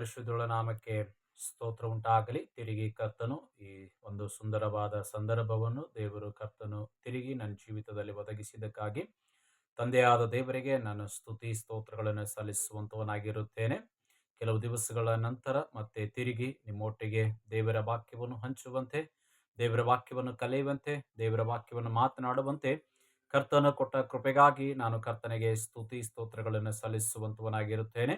ಪರಿಶುದ್ಧಳ ನಾಮಕ್ಕೆ ಸ್ತೋತ್ರ ಉಂಟಾಗಲಿ. ತಿರುಗಿ ಕರ್ತನು ಈ ಒಂದು ಸುಂದರವಾದ ಸಂದರ್ಭವನ್ನು ದೇವರು ಕರ್ತನು ತಿರುಗಿ ನನ್ನ ಜೀವಿತದಲ್ಲಿ ಒದಗಿಸಿದ್ದಕ್ಕಾಗಿ ತಂದೆಯಾದ ದೇವರಿಗೆ ನಾನು ಸ್ತುತಿ ಸ್ತೋತ್ರಗಳನ್ನು ಸಲ್ಲಿಸುವಂತವನಾಗಿರುತ್ತೇನೆ. ಕೆಲವು ದಿವಸಗಳ ನಂತರ ಮತ್ತೆ ತಿರುಗಿ ನಿಮ್ಮೊಟ್ಟಿಗೆ ದೇವರ ವಾಕ್ಯವನ್ನು ಹಂಚುವಂತೆ, ದೇವರ ವಾಕ್ಯವನ್ನು ಕಲಿಯುವಂತೆ, ದೇವರ ವಾಕ್ಯವನ್ನು ಮಾತನಾಡುವಂತೆ ಕರ್ತನ ಕೊಟ್ಟ ಕೃಪೆಗಾಗಿ ನಾನು ಕರ್ತನಿಗೆ ಸ್ತುತಿ ಸ್ತೋತ್ರಗಳನ್ನು ಸಲ್ಲಿಸುವಂತವನಾಗಿರುತ್ತೇನೆ.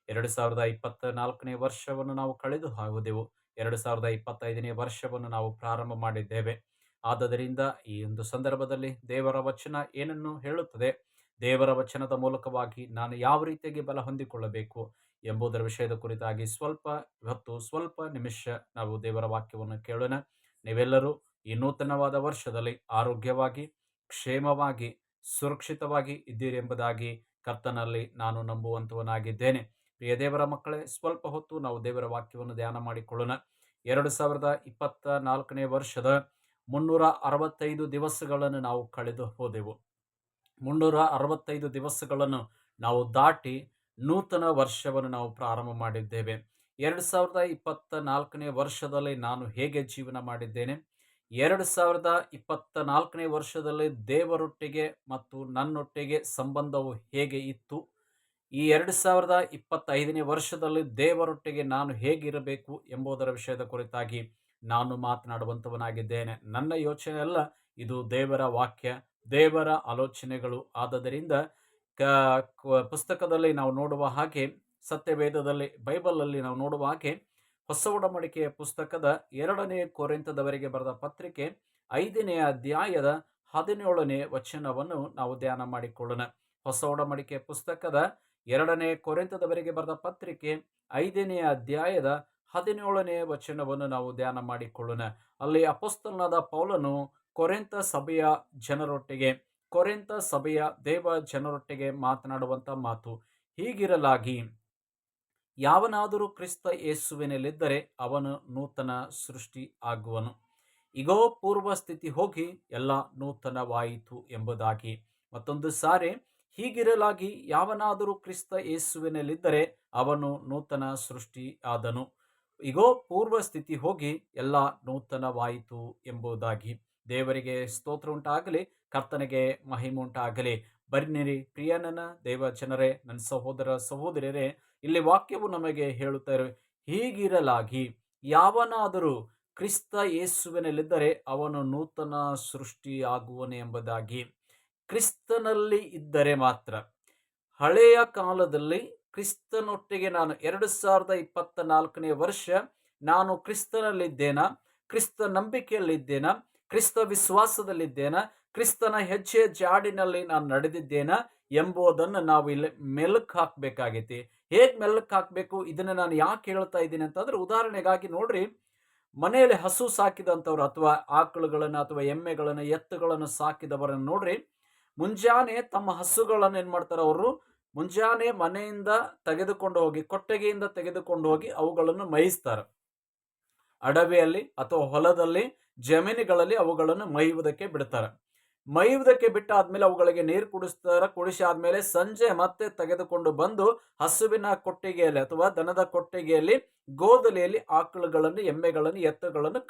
2024ನೇ ವರ್ಷವನ್ನು ನಾವು ಕಳೆದು ಹೋದೆವು. 2025ನೇ ವರ್ಷವನ್ನು ನಾವು ಪ್ರಾರಂಭ ಮಾಡಿದ್ದೇವೆ. ಆದ್ದರಿಂದ ಈ ಒಂದು ಸಂದರ್ಭದಲ್ಲಿ ದೇವರ ವಚನ ಏನನ್ನು ಹೇಳುತ್ತದೆ, ದೇವರ ವಚನದ ಮೂಲಕವಾಗಿ ನಾನು ಯಾವ ರೀತಿಯಾಗಿ ಬಲ ಹೊಂದಿಕೊಳ್ಳಬೇಕು ಎಂಬುದರ ವಿಷಯದ ಕುರಿತಾಗಿ ಸ್ವಲ್ಪ ನಿಮಿಷ ನಾವು ದೇವರ ವಾಕ್ಯವನ್ನು ಕೇಳೋಣ. ನೀವೆಲ್ಲರೂ ಈ ನೂತನವಾದ ವರ್ಷದಲ್ಲಿ ಆರೋಗ್ಯವಾಗಿ, ಕ್ಷೇಮವಾಗಿ, ಸುರಕ್ಷಿತವಾಗಿ ಇದ್ದೀರಿ ಎಂಬುದಾಗಿ ಕರ್ತನಲ್ಲಿ ನಾನು ನಂಬುವಂತವನಾಗಿದ್ದೇನೆ. ಪ್ರಿಯ ದೇವರ ಮಕ್ಕಳೇ, ಸ್ವಲ್ಪ ಹೊತ್ತು ನಾವು ದೇವರ ವಾಕ್ಯವನ್ನು ಧ್ಯಾನ ಮಾಡಿಕೊಳ್ಳೋಣ. 2024ನೇ ವರ್ಷದ 365 ದಿವಸಗಳನ್ನು ನಾವು ಕಳೆದು ಹೋದೆವು. 365 ದಿವಸಗಳನ್ನು ನಾವು ದಾಟಿ ನೂತನ ವರ್ಷವನ್ನು ನಾವು ಪ್ರಾರಂಭ ಮಾಡಿದ್ದೇವೆ. 2024ನೇ ವರ್ಷದಲ್ಲಿ ನಾನು ಹೇಗೆ ಜೀವನ ಮಾಡಿದ್ದೇನೆ, 2024ನೇ ವರ್ಷದಲ್ಲಿ ದೇವರೊಟ್ಟಿಗೆ ಮತ್ತು ನನ್ನೊಟ್ಟಿಗೆ ಸಂಬಂಧವು ಹೇಗೆ ಇತ್ತು, ಈ 2025ನೇ ವರ್ಷದಲ್ಲಿ ದೇವರೊಟ್ಟಿಗೆ ನಾನು ಹೇಗಿರಬೇಕು ಎಂಬುದರ ವಿಷಯದ ಕುರಿತಾಗಿ ನಾನು ಮಾತನಾಡುವಂತವನಾಗಿದ್ದೇನೆ. ನನ್ನ ಯೋಚನೆ ಅಲ್ಲ, ಇದು ದೇವರ ವಾಕ್ಯ, ದೇವರ ಆಲೋಚನೆಗಳು. ಆದ್ದರಿಂದ ಪುಸ್ತಕದಲ್ಲಿ ನಾವು ನೋಡುವ ಹಾಗೆ, ಸತ್ಯವೇದದಲ್ಲಿ ಬೈಬಲಲ್ಲಿ ನಾವು ನೋಡುವ ಹಾಗೆ, ಹೊಸ ಒಡಂಬಡಿಕೆಯ ಪುಸ್ತಕದ 2ನೇ ಕೊರಿಂಥದವರಿಗೆ ಬರೆದ ಪತ್ರಿಕೆ 5ನೇ ಅಧ್ಯಾಯದ 17ನೇ ವಚನವನ್ನು ನಾವು ಧ್ಯಾನ ಮಾಡಿಕೊಳ್ಳೋಣ. ಹೊಸ ಒಡಂಬಡಿಕೆಯ ಪುಸ್ತಕದ 2ನೇ ಕೊರಿಂಥದವರಿಗೆ ಬರೆದ ಪತ್ರಿಕೆ 5ನೇ ಅಧ್ಯಾಯದ 17ನೇ ವಚನವನ್ನು ನಾವು ಧ್ಯಾನ ಮಾಡಿಕೊಳ್ಳೋಣ. ಅಲ್ಲಿ ಅಪೊಸ್ತಲನಾದ ಪೌಲನು ಕೊರಿಂಥ ಸಭೆಯ ದೇವ ಜನರೊಟ್ಟಿಗೆ ಮಾತನಾಡುವಂತ ಮಾತು ಹೀಗಿರಲಾಗಿ, ಯಾವನಾದರೂ ಕ್ರಿಸ್ತ ಯೇಸುವಿನಲ್ಲಿದ್ದರೆ ಅವನು ನೂತನ ಸೃಷ್ಟಿ ಆಗುವನು. ಇಗೋ, ಪೂರ್ವ ಸ್ಥಿತಿ ಹೋಗಿ ಎಲ್ಲ ನೂತನವಾಯಿತು ಎಂಬುದಾಗಿ. ಮತ್ತೊಂದು ಸಾರಿ, ಹೀಗಿರಲಾಗಿ ಯಾವನಾದರೂ ಕ್ರಿಸ್ತ ಯೇಸುವಿನಲ್ಲಿದ್ದರೆ ಅವನು ನೂತನ ಸೃಷ್ಟಿ ಆದನು. ಇಗೋ, ಪೂರ್ವ ಸ್ಥಿತಿ ಹೋಗಿ ಎಲ್ಲ ನೂತನವಾಯಿತು ಎಂಬುದಾಗಿ. ದೇವರಿಗೆ ಸ್ತೋತ್ರ ಉಂಟಾಗಲಿ, ಕರ್ತನಿಗೆ ಮಹಿಮೆ ಉಂಟಾಗಲಿ. ಬನ್ನಿರಿ ಪ್ರಿಯ ನನ್ನ ದೇವ ಜನರೇ, ನನ್ನ ಸಹೋದರ ಸಹೋದರಿಯರೇ, ಇಲ್ಲಿ ವಾಕ್ಯವು ನಮಗೆ ಹೇಳುತ್ತಾರೆ, ಹೀಗಿರಲಾಗಿ ಯಾವನಾದರೂ ಕ್ರಿಸ್ತ ಯೇಸುವಿನಲ್ಲಿದ್ದರೆ ಅವನು ನೂತನ ಸೃಷ್ಟಿ ಆಗುವನು ಎಂಬುದಾಗಿ. ಕ್ರಿಸ್ತನಲ್ಲಿ ಇದ್ದರೆ ಮಾತ್ರ. ಹಳೆಯ ಕಾಲದಲ್ಲಿ ಕ್ರಿಸ್ತನೊಟ್ಟಿಗೆ ನಾನು 2024ನೇ ವರ್ಷ ನಾನು ಕ್ರಿಸ್ತನಲ್ಲಿದ್ದೇನಾ, ಕ್ರಿಸ್ತ ನಂಬಿಕೆಯಲ್ಲಿದ್ದೇನಾ, ಕ್ರಿಸ್ತ ವಿಶ್ವಾಸದಲ್ಲಿದ್ದೇನಾ, ಕ್ರಿಸ್ತನ ಹೆಜ್ಜೆ ಜಾಡಿನಲ್ಲಿ ನಾನು ನಡೆದಿದ್ದೇನಾ ಎಂಬುದನ್ನು ನಾವು ಇಲ್ಲಿ ಮೆಲುಕು ಹಾಕಬೇಕಾಗೈತಿ. ಹೇಗೆ ಮೆಲುಕು ಹಾಕಬೇಕು, ಇದನ್ನು ನಾನು ಯಾಕೆ ಹೇಳ್ತಾ ಇದ್ದೀನಿ ಅಂತಂದ್ರೆ, ಉದಾಹರಣೆಗಾಗಿ ನೋಡ್ರಿ, ಮನೆಯಲ್ಲಿ ಹಸು ಸಾಕಿದಂಥವ್ರು ಅಥವಾ ಆಕಳುಗಳನ್ನು ಅಥವಾ ಎಮ್ಮೆಗಳನ್ನು ಎತ್ತುಗಳನ್ನು ಸಾಕಿದವರನ್ನು ನೋಡ್ರಿ, ಮುಂಜಾನೆ ತಮ್ಮ ಹಸುಗಳನ್ನು ಏನ್ ಮಾಡ್ತಾರೆ, ಅವರು ಮುಂಜಾನೆ ಮನೆಯಿಂದ ತೆಗೆದುಕೊಂಡು ಹೋಗಿ, ಕೊಟ್ಟಿಗೆಯಿಂದ ತೆಗೆದುಕೊಂಡು ಹೋಗಿ ಅವುಗಳನ್ನು ಮೇಯಿಸ್ತಾರೆ. ಅಡವಿಯಲ್ಲಿ ಅಥವಾ ಹೊಲದಲ್ಲಿ, ಜಮೀನುಗಳಲ್ಲಿ ಅವುಗಳನ್ನು ಮೇಯುವುದಕ್ಕೆ ಬಿಡ್ತಾರೆ. ಮೇಯುವುದಕ್ಕೆ ಬಿಟ್ಟಾದ್ಮೇಲೆ ಅವುಗಳಿಗೆ ನೀರು ಕುಡಿಸಿ ಆದ್ಮೇಲೆ ಸಂಜೆ ಮತ್ತೆ ತೆಗೆದುಕೊಂಡು ಬಂದು ಹಸುವಿನ ಕೊಟ್ಟಿಗೆಯಲ್ಲಿ ಅಥವಾ ದನದ ಕೊಟ್ಟಿಗೆಯಲ್ಲಿ ಗೋದಲಿಯಲ್ಲಿ ಆಕಳುಗಳನ್ನು, ಎಮ್ಮೆಗಳನ್ನು, ಎತ್ತುಗಳನ್ನು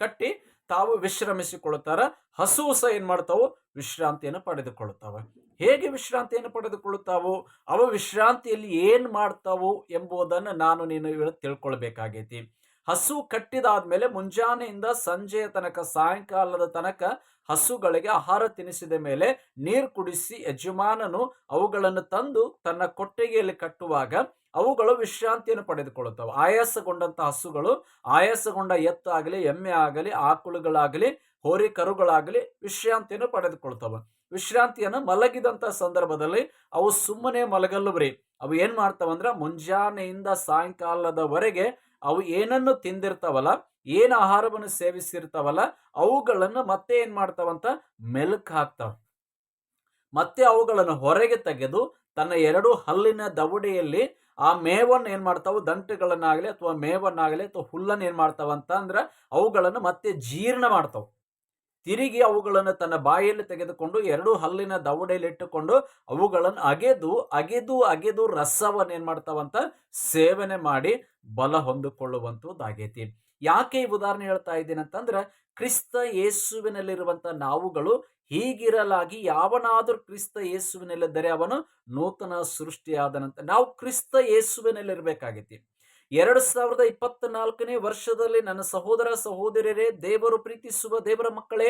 ಕಟ್ಟಿ ತಾವು ವಿಶ್ರಮಿಸಿಕೊಳ್ಳುತ್ತಾರೆ. ಹಸು ಸಹ ಏನ್ ಮಾಡ್ತಾವು, ವಿಶ್ರಾಂತಿಯನ್ನು ಪಡೆದುಕೊಳ್ಳುತ್ತವೆ. ಹೇಗೆ ವಿಶ್ರಾಂತಿಯನ್ನು ಪಡೆದುಕೊಳ್ಳುತ್ತಾವು, ಅವು ವಿಶ್ರಾಂತಿಯಲ್ಲಿ ಏನ್ ಮಾಡ್ತಾವು ಎಂಬುದನ್ನು ನಾನು ನೀನು ತಿಳ್ಕೊಳ್ಬೇಕಾಗೈತಿ. ಹಸು ಕಟ್ಟಿದಾದ್ಮೇಲೆ ಮುಂಜಾನೆಯಿಂದ ಸಂಜೆಯ ತನಕ, ಸಾಯಂಕಾಲದ ತನಕ ಹಸುಗಳಿಗೆ ಆಹಾರ ತಿನ್ನಿಸಿದ ಮೇಲೆ ನೀರು ಕುಡಿಸಿ ಯಜಮಾನನು ಅವುಗಳನ್ನು ತಂದು ತನ್ನ ಕೊಟ್ಟಿಗೆಯಲ್ಲಿ ಕಟ್ಟುವಾಗ ಅವುಗಳು ವಿಶ್ರಾಂತಿಯನ್ನು ಪಡೆದುಕೊಳ್ಳುತ್ತವೆ. ಆಯಾಸಗೊಂಡಂತ ಹಸುಗಳು, ಆಯಾಸಗೊಂಡ ಎತ್ತು ಆಗಲಿ, ಎಮ್ಮೆ ಆಗಲಿ, ಆಕಳುಗಳಾಗಲಿ, ಹೋರಿ ಕರುಗಳಾಗಲಿ ವಿಶ್ರಾಂತಿಯನ್ನು ಪಡೆದುಕೊಳ್ತವೆ. ವಿಶ್ರಾಂತಿಯನ್ನು ಮಲಗಿದಂತ ಸಂದರ್ಭದಲ್ಲಿ ಅವು ಸುಮ್ಮನೆ ಮಲಗಲ್ಲವ್ರಿ. ಅವು ಏನ್ ಮಾಡ್ತಾವಂದ್ರ, ಮುಂಜಾನೆಯಿಂದ ಸಾಯಂಕಾಲದವರೆಗೆ ಅವು ಏನನ್ನು ತಿಂದಿರ್ತಾವಲ್ಲ, ಏನು ಆಹಾರವನ್ನು ಸೇವಿಸಿರ್ತಾವಲ್ಲ, ಅವುಗಳನ್ನು ಮತ್ತೆ ಏನ್ ಮಾಡ್ತಾವಂತ, ಮೆಲುಕು ಹಾಕ್ತಾವ. ಮತ್ತೆ ಅವುಗಳನ್ನು ಹೊರಗೆ ತೆಗೆದು ತನ್ನ 2 ಹಲ್ಲಿನ ದವಡೆಯಲ್ಲಿ ಆ ಮೇವನ್ನು ಏನ್ ಮಾಡ್ತಾವು, ದಂಟುಗಳನ್ನಾಗಲಿ ಅಥವಾ ಮೇವನ್ನಾಗಲಿ ಅಥವಾ ಹುಲ್ಲನ್ನು ಏನ್ ಮಾಡ್ತಾವಂತ ಅಂದ್ರೆ ಅವುಗಳನ್ನು ಮತ್ತೆ ಜೀರ್ಣ ಮಾಡ್ತಾವ. ತಿರುಗಿ ಅವುಗಳನ್ನು ತನ್ನ ಬಾಯಲ್ಲಿ ತೆಗೆದುಕೊಂಡು 2 ಹಲ್ಲಿನ ದವಡೆಯಲ್ಲಿಟ್ಟುಕೊಂಡು ಅವುಗಳನ್ನು ಅಗೆದು ಅಗೆದು ಅಗೆದು ರಸವನ್ನು ಏನ್ ಮಾಡ್ತಾವಂತ ಸೇವನೆ ಮಾಡಿ ಬಲ ಹೊಂದಿಕೊಳ್ಳುವಂತದ್ದಾಗೈತಿ. ಯಾಕೆ ಈ ಉದಾಹರಣೆ ಹೇಳ್ತಾ ಇದ್ದೀನಿ ಅಂತಂದ್ರೆ, ಕ್ರಿಸ್ತ ಯೇಸುವಿನಲ್ಲಿರುವಂತ ನಾವುಗಳು ಹೀಗಿರಲಾಗಿ ಯಾವನಾದರೂ ಕ್ರಿಸ್ತ ಯೇಸುವಿನಲ್ಲಿದ್ದರೆ ಅವನು ನೂತನ ಸೃಷ್ಟಿಯಾದನಂತ. ನಾವು ಕ್ರಿಸ್ತ ಯೇಸುವಿನಲ್ಲಿರ್ಬೇಕಾಗೈತಿ. 2024ನೇ ವರ್ಷದಲ್ಲಿ ನನ್ನ ಸಹೋದರ ಸಹೋದರಿಯರೇ, ದೇವರು ಪ್ರೀತಿಸುವ ದೇವರ ಮಕ್ಕಳೇ,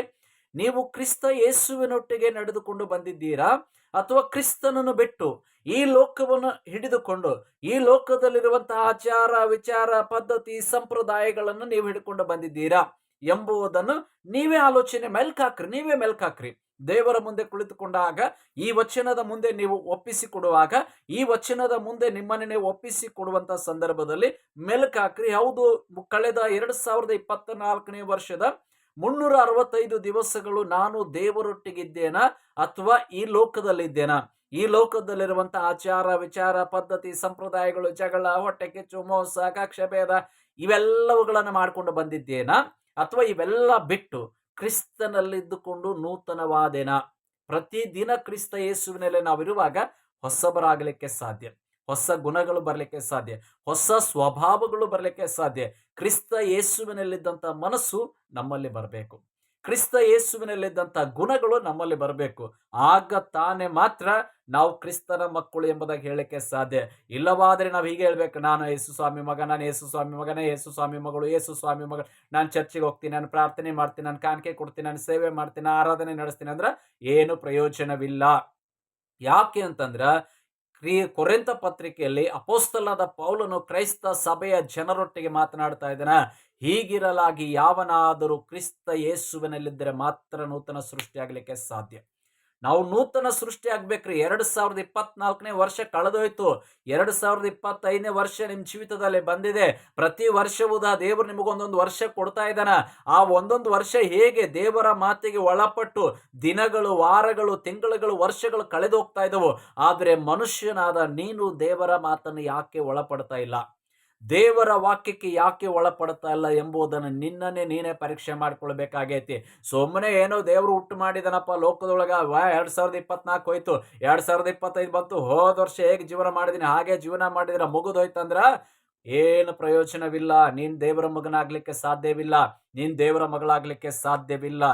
ನೀವು ಕ್ರಿಸ್ತ ಯೇಸುವಿನೊಟ್ಟಿಗೆ ನಡೆದುಕೊಂಡು ಬಂದಿದ್ದೀರಾ, ಅಥವಾ ಕ್ರಿಸ್ತನನ್ನು ಬಿಟ್ಟು ಈ ಲೋಕವನ್ನು ಹಿಡಿದುಕೊಂಡು ಈ ಲೋಕದಲ್ಲಿರುವಂತಹ ಆಚಾರ ವಿಚಾರ ಪದ್ಧತಿ ಸಂಪ್ರದಾಯಗಳನ್ನು ನೀವು ಹಿಡ್ಕೊಂಡು ಬಂದಿದ್ದೀರಾ ಎಂಬುದನ್ನು ನೀವೇ ಆಲೋಚನೆ ನೀವೇ ಮೆಲ್ಕಾಕ್ರಿ. ದೇವರ ಮುಂದೆ ಕುಳಿತುಕೊಂಡಾಗ ಈ ವಚನದ ಮುಂದೆ ನೀವು ಒಪ್ಪಿಸಿಕೊಡುವಾಗ, ಈ ವಚನದ ಮುಂದೆ ನಿಮ್ಮನ್ನು ನೀವು ಒಪ್ಪಿಸಿಕೊಡುವಂತಹ ಸಂದರ್ಭದಲ್ಲಿ ಮೆಲ್ಕಾಕ್ರಿ. ಹೌದು, ಕಳೆದ 2024ನೇ ವರ್ಷದ 365 ದಿವಸಗಳು ನಾನು ದೇವರೊಟ್ಟಿಗಿದ್ದೇನಾ ಅಥವಾ ಈ ಲೋಕದಲ್ಲಿದ್ದೇನಾ? ಈ ಲೋಕದಲ್ಲಿರುವಂತಹ ಆಚಾರ ವಿಚಾರ ಪದ್ಧತಿ ಸಂಪ್ರದಾಯಗಳು, ಜಗಳ, ಹೊಟ್ಟೆ ಕಿಚ್ಚು, ಮೋಸ, ಕಕ್ಷ ಭೇದ ಇವೆಲ್ಲವುಗಳನ್ನು ಮಾಡಿಕೊಂಡು ಬಂದಿದ್ದೇನಾ, ಅಥವಾ ಇವೆಲ್ಲ ಬಿಟ್ಟು ಕ್ರಿಸ್ತನಲ್ಲಿದ್ದುಕೊಂಡು ನೂತನವಾದೇನಾ? ಪ್ರತಿದಿನ ಕ್ರಿಸ್ತ ಯೇಸುವಿನಲ್ಲಿ ನಾವಿರುವಾಗ ಹೊಸಬರಾಗಲಿಕ್ಕೆ ಸಾಧ್ಯ, ಹೊಸ ಗುಣಗಳು ಬರಲಿಕ್ಕೆ ಸಾಧ್ಯ, ಹೊಸ ಸ್ವಭಾವಗಳು ಬರಲಿಕ್ಕೆ ಸಾಧ್ಯ. ಕ್ರಿಸ್ತ ಯೇಸುವಿನಲ್ಲಿದ್ದಂಥ ಮನಸ್ಸು ನಮ್ಮಲ್ಲಿ ಬರಬೇಕು, ಕ್ರಿಸ್ತ ಯೇಸುವಿನಲ್ಲಿದ್ದಂಥ ಗುಣಗಳು ನಮ್ಮಲ್ಲಿ ಬರಬೇಕು. ಆಗ ತಾನೇ ಮಾತ್ರ ನಾವು ಕ್ರಿಸ್ತನ ಮಕ್ಕಳು ಎಂಬುದಾಗಿ ಹೇಳಲಿಕ್ಕೆ ಸಾಧ್ಯ. ಇಲ್ಲವಾದರೆ ನಾವು ಹೀಗೆ ಹೇಳ್ಬೇಕು, ನಾನು ಯೇಸು ಸ್ವಾಮಿ ಮಗ, ನಾನು ಯೇಸು ಸ್ವಾಮಿ ಮಗನೇ, ಯೇಸು ಸ್ವಾಮಿ ಮಗಳು, ಯೇಸು ಸ್ವಾಮಿ ಮಗ, ನಾನು ಚರ್ಚಿಗೆ ಹೋಗ್ತೀನಿ, ನಾನು ಪ್ರಾರ್ಥನೆ ಮಾಡ್ತೀನಿ, ನಾನು ಕಾಣಿಕೆ ಕೊಡ್ತೀನಿ, ನಾನು ಸೇವೆ ಮಾಡ್ತೀನಿ, ಆರಾಧನೆ ನಡೆಸ್ತೀನಿ ಅಂದ್ರೆ ಏನು ಪ್ರಯೋಜನವಿಲ್ಲ. ಯಾಕೆ ಅಂತಂದ್ರ, ಕೊರಿಂಥ ಪತ್ರಿಕೆಯಲ್ಲಿ ಅಪೊಸ್ತಲನಾದ ಪೌಲನು ಕ್ರೈಸ್ತ ಸಭೆಯ ಜನರೊಟ್ಟಿಗೆ ಮಾತನಾಡ್ತಾ ಇದ್ದಾನ. ಹೀಗಿರಲಾಗಿ ಯಾವನಾದರೂ ಕ್ರಿಸ್ತ ಯೇಸುವಿನಲ್ಲಿದ್ದರೆ ಮಾತ್ರ ನೂತನ ಸೃಷ್ಟಿಯಾಗಲಿಕ್ಕೆ ಸಾಧ್ಯ. ನಾವು ನೂತನ ಸೃಷ್ಟಿ ಆಗ್ಬೇಕ್ರಿ. 2024ನೇ ವರ್ಷ ಕಳೆದೋಯ್ತು, 2025ನೇ ವರ್ಷ ನಿಮ್ ಜೀವಿತದಲ್ಲಿ ಬಂದಿದೆ. ಪ್ರತಿ ವರ್ಷವೂ ದೇವರು ನಿಮಗೊಂದೊಂದು ವರ್ಷ ಕೊಡ್ತಾ ಇದ್ದಾನ. ಆ ಒಂದೊಂದು ವರ್ಷ ಹೇಗೆ ದೇವರ ಮಾತಿಗೆ ಒಳಪಟ್ಟು ದಿನಗಳು, ವಾರಗಳು, ತಿಂಗಳುಗಳು, ವರ್ಷಗಳು ಕಳೆದೋಗ್ತಾ ಇದ್ದವು. ಆದ್ರೆ ಮನುಷ್ಯನಾದ ನೀನು ದೇವರ ಮಾತನ್ನು ಯಾಕೆ ಒಳಪಡ್ತಾ ಇಲ್ಲ, ದೇವರ ವಾಕ್ಯಕ್ಕೆ ಯಾಕೆ ಒಳಪಡ್ತಾ ಇಲ್ಲ ಎಂಬುದನ್ನು ನಿನ್ನನ್ನೇ ನೀನೇ ಪರೀಕ್ಷೆ ಮಾಡ್ಕೊಳ್ಬೇಕಾಗೈತಿ. ಸುಮ್ಮನೆ ಏನೋ ದೇವರು ಹುಟ್ಟು ಮಾಡಿದನಪ್ಪ ಲೋಕದೊಳಗ, 2024 ಹೋಯ್ತು, 2025 ಬಂತು, ಹೋದ ವರ್ಷ ಹೇಗೆ ಜೀವನ ಮಾಡಿದೀನಿ ಹಾಗೆ ಜೀವನ ಮಾಡಿದ್ರೆ ಮುಗಿದೋಯ್ತಂದ್ರ ಏನು ಪ್ರಯೋಜನವಿಲ್ಲ. ನೀನ್ ದೇವರ ಮಗನಾಗ್ಲಿಕ್ಕೆ ಸಾಧ್ಯವಿಲ್ಲ, ನೀನ್ ದೇವರ ಮಗಳಾಗ್ಲಿಕ್ಕೆ ಸಾಧ್ಯವಿಲ್ಲ.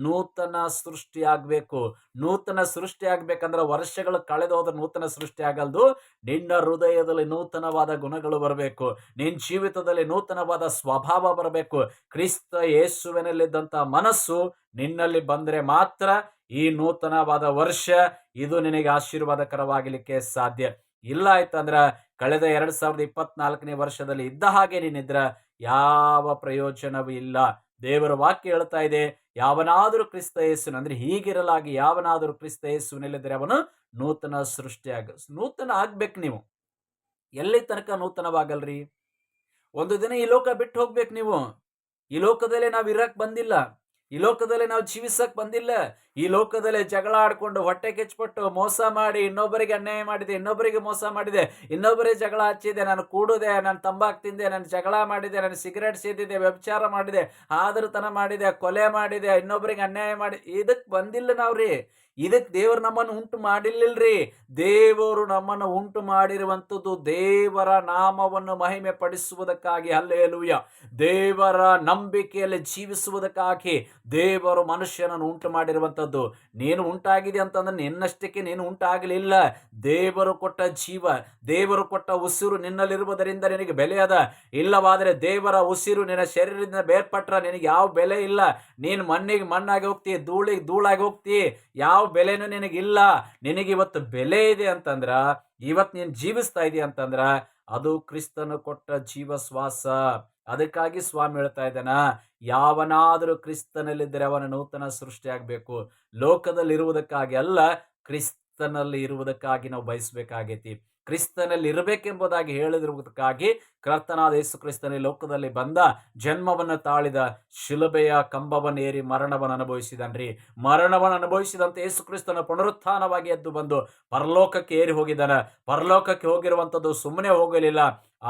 ನೂತನ ಸೃಷ್ಟಿ ಆಗ್ಬೇಕು. ನೂತನ ಸೃಷ್ಟಿ ಆಗ್ಬೇಕಂದ್ರೆ ವರ್ಷಗಳು ಕಳೆದೋದ್ರೆ ನೂತನ ಸೃಷ್ಟಿ ಆಗಲ್ದು. ನಿನ್ನ ಹೃದಯದಲ್ಲಿ ನೂತನವಾದ ಗುಣಗಳು ಬರಬೇಕು, ನಿನ್ನ ಜೀವಿತದಲ್ಲಿ ನೂತನವಾದ ಸ್ವಭಾವ ಬರಬೇಕು. ಕ್ರಿಸ್ತ ಯೇಸುವಿನಲ್ಲಿದ್ದಂತ ಮನಸ್ಸು ನಿನ್ನಲ್ಲಿ ಬಂದ್ರೆ ಮಾತ್ರ ಈ ನೂತನವಾದ ವರ್ಷ ಇದು ನಿನಗೆ ಆಶೀರ್ವಾದಕರವಾಗಲಿಕ್ಕೆ ಸಾಧ್ಯ. ಇಲ್ಲ ಆಯ್ತಂದ್ರ ಕಳೆದ 2024ನೇ ವರ್ಷದಲ್ಲಿ ಇದ್ದ ಹಾಗೆ ನೀನಿದ್ರ ಯಾವ ಪ್ರಯೋಜನವೂ ಇಲ್ಲ. ದೇವರ ವಾಕ್ಯ ಹೇಳ್ತಾ ಇದೆ, ಯಾವನಾದರೂ ಕ್ರಿಸ್ತ ಯೇಸುವಿನ, ಅಂದ್ರೆ ಹೀಗಿರಲಾಗಿ ಯಾವನಾದರೂ ಕ್ರಿಸ್ತ ಯೇಸುವಿನಲ್ಲಿದ್ದರೆ ಅವನು ನೂತನ ನೂತನ ಆಗ್ಬೇಕು. ನೀವು ಎಲ್ಲಿ ತನಕ ನೂತನವಾಗಲ್ರಿ? ಒಂದು ದಿನ ಈ ಲೋಕ ಬಿಟ್ಟು ಹೋಗ್ಬೇಕು. ನೀವು ಈ ಲೋಕದಲ್ಲಿ ನಾವು ಇರಕ್ ಬಂದಿಲ್ಲ, ಈ ಲೋಕದಲ್ಲಿ ನಾವು ಜೀವಿಸಕ್ ಬಂದಿಲ್ಲ. ಈ ಲೋಕದಲ್ಲಿ ಜಗಳ ಆಡ್ಕೊಂಡು ಹೊಟ್ಟೆ ಕೆಚ್ಚಪಟ್ಟು ಮೋಸ ಮಾಡಿ ಇನ್ನೊಬ್ಬರಿಗೆ ಅನ್ಯಾಯ ಮಾಡಿದೆ, ಇನ್ನೊಬ್ಬರಿಗೆ ಮೋಸ ಮಾಡಿದೆ, ಇನ್ನೊಬ್ಬರಿಗೆ ಜಗಳ ಹಚ್ಚಿದೆ, ನಾನು ಕೂಡುದೆ, ನಾನು ತಂಬಾಕು ತಿಂದೆ, ನಾನು ಜಗಳ ಮಾಡಿದೆ, ನಾನು ಸಿಗರೇಟ್ ಸೇದಿದೆ, ವ್ಯಭಿಚಾರ ಮಾಡಿದೆ, ಆದರತನ ಮಾಡಿದೆ, ಕೊಲೆ ಮಾಡಿದೆ, ಇನ್ನೊಬ್ಬರಿಗೆ ಅನ್ಯಾಯ ಮಾಡಿ ಇದಕ್ಕೆ ಬಂದಿಲ್ಲ ನಾವ್ರಿ. ಇದಕ್ಕೆ ದೇವರು ನಮ್ಮನ್ನು ಉಂಟು ಮಾಡಿರ್ಲಿಲ್ರಿ. ದೇವರು ನಮ್ಮನ್ನು ಉಂಟು ಮಾಡಿರುವಂಥದ್ದು ದೇವರ ನಾಮವನ್ನು ಮಹಿಮೆ ಪಡಿಸುವುದಕ್ಕಾಗಿ. ಹಲ್ಲೆಲೂಯಾ. ದೇವರ ನಂಬಿಕೆಯಲ್ಲಿ ಜೀವಿಸುವುದಕ್ಕಾಗಿ ದೇವರು ಮನುಷ್ಯನನ್ನು ಉಂಟು ಮಾಡಿರುವಂಥದ್ದು. ನೀನು ಉಂಟಾಗಿದೆ ಅಂತಂದ್ರೆ ನಿನ್ನಷ್ಟಕ್ಕೆ ನೀನು ಉಂಟಾಗಲಿಲ್ಲ. ದೇವರು ಕೊಟ್ಟ ಜೀವ, ದೇವರು ಕೊಟ್ಟ ಉಸಿರು ನಿನ್ನಲ್ಲಿರುವುದರಿಂದ ನಿನಗೆ ಬೆಲೆ ಅದ. ಇಲ್ಲವಾದರೆ ದೇವರ ಉಸಿರು ನಿನ್ನ ಶರೀರದಿಂದ ಬೇರ್ಪಟ್ರ ನಿನಗೆ ಯಾವ ಬೆಲೆ ಇಲ್ಲ. ನೀನು ಮಣ್ಣಿಗೆ ಮಣ್ಣಾಗಿ ಹೋಗ್ತಿ, ಧೂಳಿಗೆ ಧೂಳಾಗಿ ಹೋಗ್ತಿ, ಯಾವ ಬೆಲೆನೂ ನಿನಗಿಲ್ಲ. ನಿನಗೆ ಇವತ್ತು ಬೆಲೆ ಇದೆ ಅಂತಂದ್ರ, ಇವತ್ತು ನೀನು ಜೀವಿಸ್ತಾ ಇದೀಯ ಅಂತಂದ್ರ ಅದು ಕ್ರಿಸ್ತನು ಕೊಟ್ಟ ಜೀವ ಶ್ವಾಸ. ಅದಕ್ಕಾಗಿ ಸ್ವಾಮಿ ಹೇಳ್ತಾ ಇದ್ದಾನ, ಯಾವನಾದರೂ ಕ್ರಿಸ್ತನಲ್ಲಿದ್ದರೆ ಅವನ ನೂತನ ಸೃಷ್ಟಿ ಆಗ್ಬೇಕು. ಲೋಕದಲ್ಲಿ ಇರುವುದಕ್ಕಾಗಿ ಅಲ್ಲ, ಕ್ರಿಸ್ತನಲ್ಲಿ ಇರುವುದಕ್ಕಾಗಿ ನಾವು ಬಯಸಬೇಕಾಗೈತಿ. ಕ್ರಿಸ್ತನಲ್ಲಿ ಇರಬೇಕೆಂಬುದಾಗಿ ಹೇಳಿರುವುದಕ್ಕಾಗಿ ಕರ್ತನಾದ ಯೇಸು ಕ್ರಿಸ್ತನ ಲೋಕದಲ್ಲಿ ಬಂದ, ಜನ್ಮವನ್ನು ತಾಳಿದ, ಶಿಲುಬೆಯ ಕಂಬವನ್ನು ಏರಿ ಮರಣವನ್ನು ಅನುಭವಿಸಿದನ್ರಿ. ಮರಣವನ್ನು ಅನುಭವಿಸಿದಂತೆ ಯೇಸು ಕ್ರಿಸ್ತನ ಪುನರುತ್ಥಾನವಾಗಿ ಎದ್ದು ಬಂದು ಪರಲೋಕಕ್ಕೆ ಏರಿ ಹೋಗಿದ್ದಾನೆ. ಪರಲೋಕಕ್ಕೆ ಹೋಗಿರುವಂಥದ್ದು ಸುಮ್ಮನೆ ಹೋಗಲಿಲ್ಲ,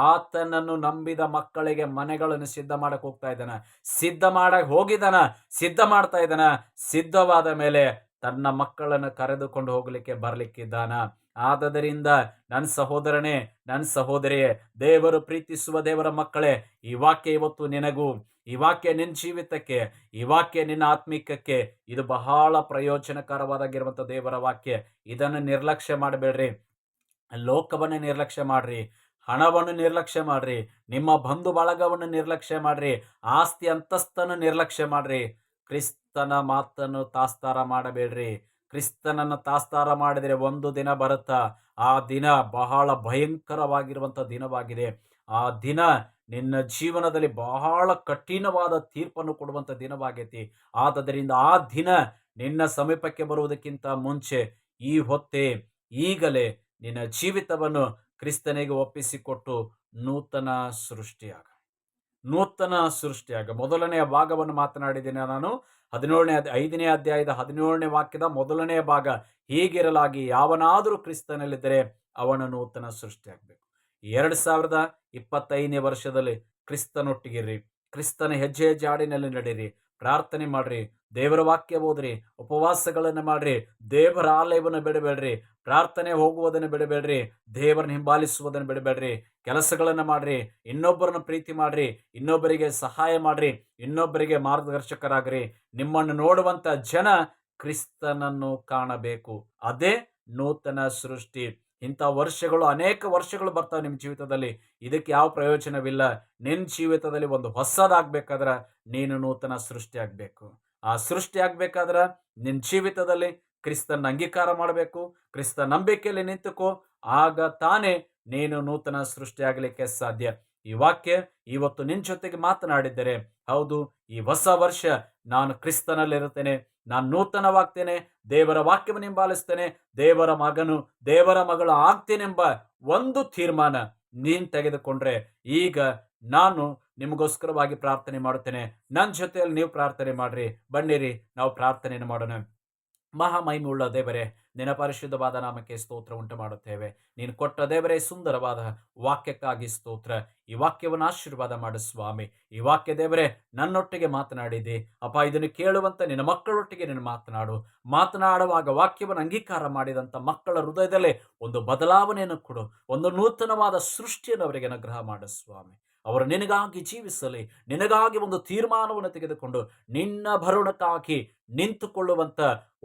ಆತನನ್ನು ನಂಬಿದ ಮಕ್ಕಳಿಗೆ ಮನೆಗಳನ್ನು ಸಿದ್ಧ ಮಾಡಕ್ ಹೋಗ್ತಾ ಇದ್ದಾನ, ಸಿದ್ಧ ಮಾಡಕ್ ಹೋಗಿದ್ದಾನ, ಸಿದ್ಧ ಮಾಡ್ತಾ ಇದ್ದಾನ. ಸಿದ್ಧವಾದ ಮೇಲೆ ತನ್ನ ಮಕ್ಕಳನ್ನು ಕರೆದುಕೊಂಡು ಹೋಗ್ಲಿಕ್ಕೆ ಬರ್ಲಿಕ್ಕಿದ್ದಾನ. ಆದದರಿಂದ ನನ್ನ ಸಹೋದರನೇ, ನನ್ನ ಸಹೋದರಿಯೇ, ದೇವರು ಪ್ರೀತಿಸುವ ದೇವರ ಮಕ್ಕಳೇ, ಈ ವಾಕ್ಯ ಇವತ್ತು ನಿನಗೂ, ಈ ವಾಕ್ಯ ನಿನ್ನ ಜೀವಿತಕ್ಕೆ, ಈ ವಾಕ್ಯ ನಿನ್ನ ಆತ್ಮಿಕಕ್ಕೆ ಇದು ಬಹಳ ಪ್ರಯೋಜನಕರವಾಗಿರುವಂಥ ದೇವರ ವಾಕ್ಯ. ಇದನ್ನು ನಿರ್ಲಕ್ಷ್ಯ ಮಾಡಬೇಡ್ರಿ. ಲೋಕವನ್ನು ನಿರ್ಲಕ್ಷ್ಯ ಮಾಡ್ರಿ, ಹಣವನ್ನು ನಿರ್ಲಕ್ಷ್ಯ ಮಾಡ್ರಿ, ನಿಮ್ಮ ಬಂಧು ಬಳಗವನ್ನು ನಿರ್ಲಕ್ಷ್ಯ ಮಾಡ್ರಿ, ಆಸ್ತಿ ಅಂತಸ್ತನ್ನು ನಿರ್ಲಕ್ಷ್ಯ ಮಾಡ್ರಿ. ಕ್ರಿಸ್ತನ ಮಾತನ್ನು ತಾಸ್ತಾರ ಮಾಡಬೇಡ್ರಿ. ಕ್ರಿಸ್ತನನ್ನು ತಾಸ್ತಾರ ಮಾಡಿದರೆ ಒಂದು ದಿನ ಬರುತ್ತಾ, ಆ ದಿನ ಬಹಳ ಭಯಂಕರವಾಗಿರುವಂಥ ದಿನವಾಗಿದೆ. ಆ ದಿನ ನಿನ್ನ ಜೀವನದಲ್ಲಿ ಬಹಳ ಕಠಿಣವಾದ ತೀರ್ಪನ್ನು ಕೊಡುವಂಥ ದಿನವಾಗೈತಿ. ಆದದರಿಂದ ಆ ದಿನ ನಿನ್ನ ಸಮೀಪಕ್ಕೆ ಬರುವುದಕ್ಕಿಂತ ಮುಂಚೆ ಈ ಹೊತ್ತೇ, ಈಗಲೇ ನಿನ್ನ ಜೀವಿತವನ್ನು ಕ್ರಿಸ್ತನಿಗೆ ಒಪ್ಪಿಸಿಕೊಟ್ಟು ನೂತನ ಸೃಷ್ಟಿಯಾಗ, ನೂತನ ಸೃಷ್ಟಿಯಾಗ. ಮೊದಲನೆಯ ಭಾಗವನ್ನು ಮಾತನಾಡಿದ್ದೇನೆ ನಾನು. 5ನೇ ಅಧ್ಯಾಯದ 17ನೇ ವಾಕ್ಯದ ಮೊದಲನೆಯ ಭಾಗ, ಹೀಗಿರಲಾಗಿ ಯಾವನಾದರೂ ಕ್ರಿಸ್ತನಲ್ಲಿದ್ದರೆ ಅವನು ನೂತನ ಸೃಷ್ಟಿಯಾಗಬೇಕು. 2025ನೇ ವರ್ಷದಲ್ಲಿ ಕ್ರಿಸ್ತನೊಟ್ಟಿಗಿರ್ರಿ, ಕ್ರಿಸ್ತನ ಹೆಜ್ಜೆ ಜಾಡಿನಲ್ಲಿ ನಡೀರಿ, ಪ್ರಾರ್ಥನೆ ಮಾಡ್ರಿ, ದೇವರ ವಾಕ್ಯ ಓದ್ರಿ, ಉಪವಾಸಗಳನ್ನು ಮಾಡ್ರಿ, ದೇವರ ಆಲಯವನ್ನು ಬಿಡಬೇಡ್ರಿ, ಪ್ರಾರ್ಥನೆ ಹೋಗುವುದನ್ನು ಬಿಡಬೇಡ್ರಿ, ದೇವರನ್ನ ಹಿಂಬಾಲಿಸುವುದನ್ನು ಬಿಡಬೇಡ್ರಿ, ಕೆಲಸಗಳನ್ನು ಮಾಡ್ರಿ, ಇನ್ನೊಬ್ಬರನ್ನು ಪ್ರೀತಿ ಮಾಡ್ರಿ, ಇನ್ನೊಬ್ಬರಿಗೆ ಸಹಾಯ ಮಾಡ್ರಿ, ಇನ್ನೊಬ್ಬರಿಗೆ ಮಾರ್ಗದರ್ಶಕರಾಗ್ರಿ. ನಿಮ್ಮನ್ನು ನೋಡುವಂತ ಜನ ಕ್ರಿಸ್ತನನ್ನು ಕಾಣಬೇಕು. ಅದೇ ನೂತನ ಸೃಷ್ಟಿ. ಇಂಥ ವರ್ಷಗಳು, ಅನೇಕ ವರ್ಷಗಳು ಬರ್ತಾವೆ ನಿಮ್ಮ ಜೀವಿತದಲ್ಲಿ. ಇದಕ್ಕೆ ಯಾವ ಪ್ರಯೋಜನವಿಲ್ಲ. ನಿನ್ನ ಜೀವಿತದಲ್ಲಿ ಒಂದು ಹೊಸದಾಗಬೇಕಾದ್ರೆ ನೀನು ನೂತನ ಸೃಷ್ಟಿ ಆಗಬೇಕು. ಆ ಸೃಷ್ಟಿ ಆಗ್ಬೇಕಾದ್ರೆ ನಿನ್ನ ಜೀವಿತದಲ್ಲಿ ಕ್ರಿಸ್ತನ ಅಂಗೀಕಾರ ಮಾಡಬೇಕು, ಕ್ರಿಸ್ತ ನಂಬಿಕೆಯಲ್ಲಿ ನಿಂತುಕೋ. ಆಗ ತಾನೇ ನೀನು ನೂತನ ಸೃಷ್ಟಿ ಆಗಲಿಕ್ಕೆ ಸಾಧ್ಯ. ಈ ವಾಕ್ಯ ಇವತ್ತು ನಿನ್ನ ಜೊತೆಗೆ ಮಾತನಾಡಿದ್ದರೆ, ಹೌದು, ಈ ಹೊಸ ವರ್ಷ ನಾನು ಕ್ರಿಸ್ತನಲ್ಲಿರುತ್ತೇನೆ, ನಾನು ನೂತನವಾಗ್ತೇನೆ, ದೇವರ ವಾಕ್ಯವನ್ನು ಹಿಂಬಾಲಿಸ್ತೇನೆ, ದೇವರ ಮಗನು, ದೇವರ ಮಗಳು ಆಗ್ತೇನೆಂಬ ಒಂದು ತೀರ್ಮಾನ ನೀನು ತೆಗೆದುಕೊಂಡ್ರೆ, ಈಗ ನಾನು ನಿಮಗೋಸ್ಕರವಾಗಿ ಪ್ರಾರ್ಥನೆ ಮಾಡುತ್ತೇನೆ. ನನ್ನ ಜೊತೆಯಲ್ಲಿ ನೀವು ಪ್ರಾರ್ಥನೆ ಮಾಡ್ರಿ. ಬನ್ನಿರಿ, ನಾವು ಪ್ರಾರ್ಥನೆಯನ್ನು ಮಾಡೋಣ. ಮಹಾಮಹಿಮೆಯುಳ್ಳ ದೇವರೇ, ನಿನ್ನ ಪರಿಶುದ್ಧವಾದ ನಾಮಕ್ಕೆ ಸ್ತೋತ್ರ ಉಂಟು ಮಾಡುತ್ತೇವೆ. ನೀನು ಕೊಟ್ಟ ದೇವರೇ ಸುಂದರವಾದ ವಾಕ್ಯಕ್ಕಾಗಿ ಸ್ತೋತ್ರ. ಈ ವಾಕ್ಯವನ್ನು ಆಶೀರ್ವಾದ ಮಾಡು ಸ್ವಾಮಿ. ಈ ವಾಕ್ಯ ದೇವರೇ ನನ್ನೊಟ್ಟಿಗೆ ಮಾತನಾಡಿದೆ ಅಪ್ಪ. ಇದನ್ನು ಕೇಳುವಂತ ನಿನ್ನ ಮಕ್ಕಳೊಟ್ಟಿಗೆ ನೀನು ಮಾತನಾಡುವಾಗ ವಾಕ್ಯವನ್ನು ಅಂಗೀಕಾರ ಮಾಡಿದಂಥ ಮಕ್ಕಳ ಹೃದಯದಲ್ಲೇ ಒಂದು ಬದಲಾವಣೆಯನ್ನು ಕೊಡು, ಒಂದು ನೂತನವಾದ ಸೃಷ್ಟಿಯನ್ನು ಅವರಿಗೆ ಅನುಗ್ರಹ ಮಾಡು ಸ್ವಾಮಿ. ಅವರು ನಿನಗಾಗಿ ಜೀವಿಸಲಿ, ನಿನಗಾಗಿ ಒಂದು ತೀರ್ಮಾನವನ್ನು ತೆಗೆದುಕೊಂಡು ನಿನ್ನ ಭರಣಕ್ಕಾಗಿ ನಿಂತುಕೊಳ್ಳುವಂತ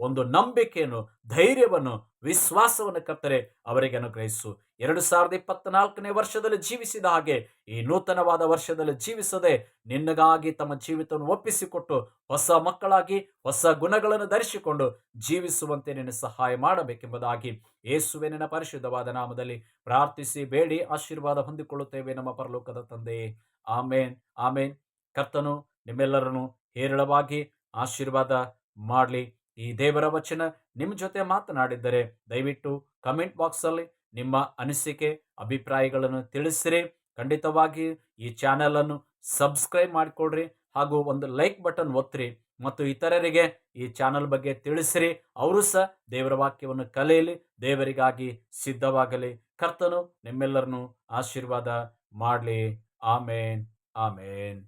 ಒಂದು ನಂಬಿಕೆಯನ್ನು, ಧೈರ್ಯವನ್ನು, ವಿಶ್ವಾಸವನ್ನು ಕರ್ತರೆ ಅವರಿಗೆ ಅನುಗ್ರಹಿಸು. 2024ನೇ ವರ್ಷದಲ್ಲಿ ಜೀವಿಸಿದ ಹಾಗೆ ಈ ನೂತನವಾದ ವರ್ಷದಲ್ಲಿ ಜೀವಿಸದೆ ನಿನ್ನಗಾಗಿ ತಮ್ಮ ಜೀವಿತವನ್ನು ಒಪ್ಪಿಸಿಕೊಟ್ಟು ಹೊಸ ಮಕ್ಕಳಾಗಿ ಹೊಸ ಗುಣಗಳನ್ನು ಧರಿಸಿಕೊಂಡು ಜೀವಿಸುವಂತೆ ನಿನ್ನ ಸಹಾಯ ಮಾಡಬೇಕೆಂಬುದಾಗಿ ಯೇಸುವೆ ನಿನ್ನ ಪರಿಶುದ್ಧವಾದ ನಾಮದಲ್ಲಿ ಪ್ರಾರ್ಥಿಸಿ ಬೇಡಿ ಆಶೀರ್ವಾದ ಹೊಂದಿಕೊಳ್ಳುತ್ತೇವೆ ನಮ್ಮ ಪರಲೋಕದ ತಂದೆಯೇ. ಆಮೇನ್, ಆಮೇನ್. ಕರ್ತನು ನಿಮ್ಮೆಲ್ಲರನ್ನು ಹೇರಳವಾಗಿ ಆಶೀರ್ವಾದ ಮಾಡಲಿ. ಈ ದೇವರ ವಚನ ನಿಮ್ಮ ಜೊತೆ ಮಾತನಾಡಿದ್ದರೆ ದಯವಿಟ್ಟು ಕಮೆಂಟ್ ಬಾಕ್ಸಲ್ಲಿ ನಿಮ್ಮ ಅನಿಸಿಕೆ, ಅಭಿಪ್ರಾಯಗಳನ್ನು ತಿಳಿಸಿರಿ. ಖಂಡಿತವಾಗಿ ಈ ಚಾನೆಲ್ ಅನ್ನು ಸಬ್ಸ್ಕ್ರೈಬ್ ಮಾಡಿಕೊಳ್ಳ್ರಿ, ಹಾಗೂ ಒಂದು ಲೈಕ್ ಬಟನ್ ಒತ್ತಿರಿ ಮತ್ತು ಇತರರಿಗೆ ಈ ಚಾನೆಲ್ ಬಗ್ಗೆ ತಿಳಿಸಿರಿ. ಅವರು ಸಹ ದೇವರ ವಾಕ್ಯವನ್ನು ಕಲಿಯಲಿ, ದೇವರಿಗಾಗಿ ಸಿದ್ಧವಾಗಲಿ. ಕರ್ತನು ನಿಮ್ಮೆಲ್ಲರನ್ನು ಆಶೀರ್ವಾದ ಮಾಡಲಿ. ಆಮೇನ್, ಆಮೇನ್.